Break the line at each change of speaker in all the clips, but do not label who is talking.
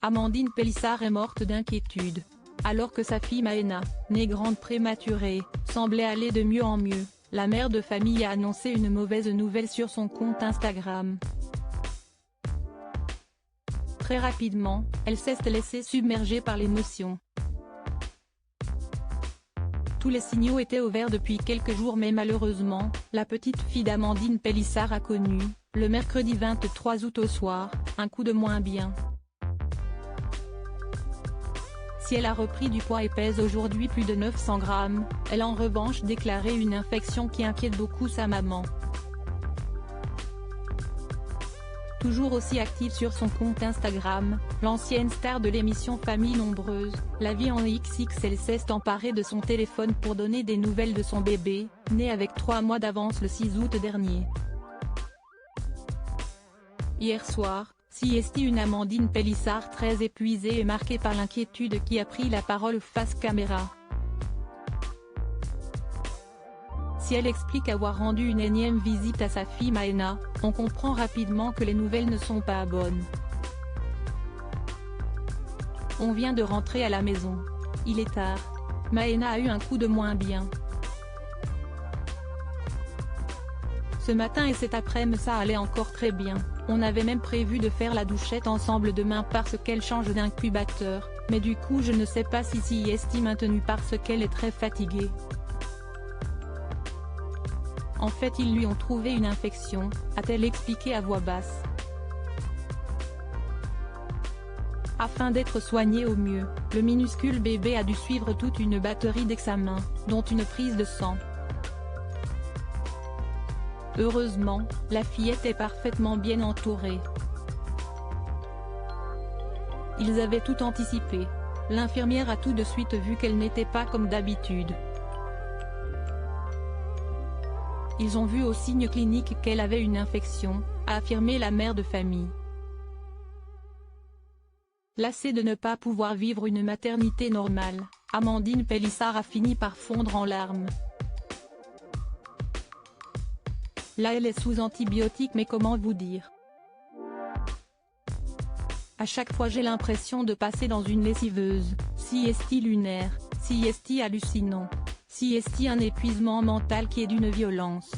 Amandine Pélissard est morte d'inquiétude. Alors que sa fille Maëna, née grande prématurée, semblait aller de mieux en mieux, la mère de famille a annoncé une mauvaise nouvelle sur son compte Instagram. Très rapidement, elle s'est laissée submerger par l'émotion. Tous les signaux étaient au vert depuis quelques jours mais malheureusement, la petite fille d'Amandine Pélissard a connu, le mercredi 23 août au soir, un coup de moins bien. Si elle a repris du poids et pèse aujourd'hui plus de 900 grammes, elle a en revanche déclaré une infection qui inquiète beaucoup sa maman. Toujours aussi active sur son compte Instagram, l'ancienne star de l'émission Famille Nombreuse, la vie en XXL s'est emparée de son téléphone pour donner des nouvelles de son bébé, né avec 3 mois d'avance le 6 août dernier. Hier soir, CST une Amandine Pélissard très épuisée et marquée par l'inquiétude qui a pris la parole face caméra. Si elle explique avoir rendu une énième visite à sa fille Maëna, on comprend rapidement que les nouvelles ne sont pas bonnes. On vient de rentrer à la maison. Il est tard. Maëna a eu un coup de moins bien. Ce matin et cet après-midi ça allait encore très bien, on avait même prévu de faire la douchette ensemble demain parce qu'elle change d'incubateur, mais du coup je ne sais pas si est maintenue parce qu'elle est très fatiguée. En fait ils lui ont trouvé une infection, a-t-elle expliqué à voix basse. Afin d'être soigné au mieux, le minuscule bébé a dû suivre toute une batterie d'examens, dont une prise de sang. Heureusement, la fillette est parfaitement bien entourée. Ils avaient tout anticipé. L'infirmière a tout de suite vu qu'elle n'était pas comme d'habitude. Ils ont vu aux signes cliniques qu'elle avait une infection, a affirmé la mère de famille. Lassée de ne pas pouvoir vivre une maternité normale, Amandine Pélissard a fini par fondre en larmes. Là elle est sous antibiotiques mais comment vous dire? À chaque fois j'ai l'impression de passer dans une lessiveuse, CST lunaire, CST hallucinant, CST un épuisement mental qui est d'une violence.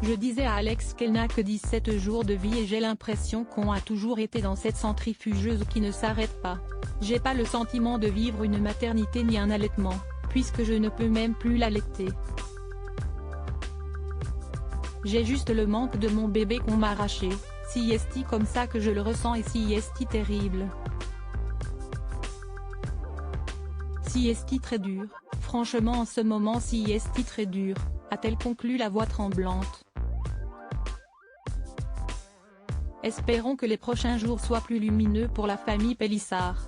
Je disais à Alex qu'elle n'a que 17 jours de vie et j'ai l'impression qu'on a toujours été dans cette centrifugeuse qui ne s'arrête pas. J'ai pas le sentiment de vivre une maternité ni un allaitement, puisque je ne peux même plus l'allaiter. J'ai juste le manque de mon bébé qu'on m'a arraché, CST comme ça que je le ressens et CST terrible. CST très dur, franchement en ce moment CST très dur, a-t-elle conclu la voix tremblante. Espérons que les prochains jours soient plus lumineux pour la famille Pélissard.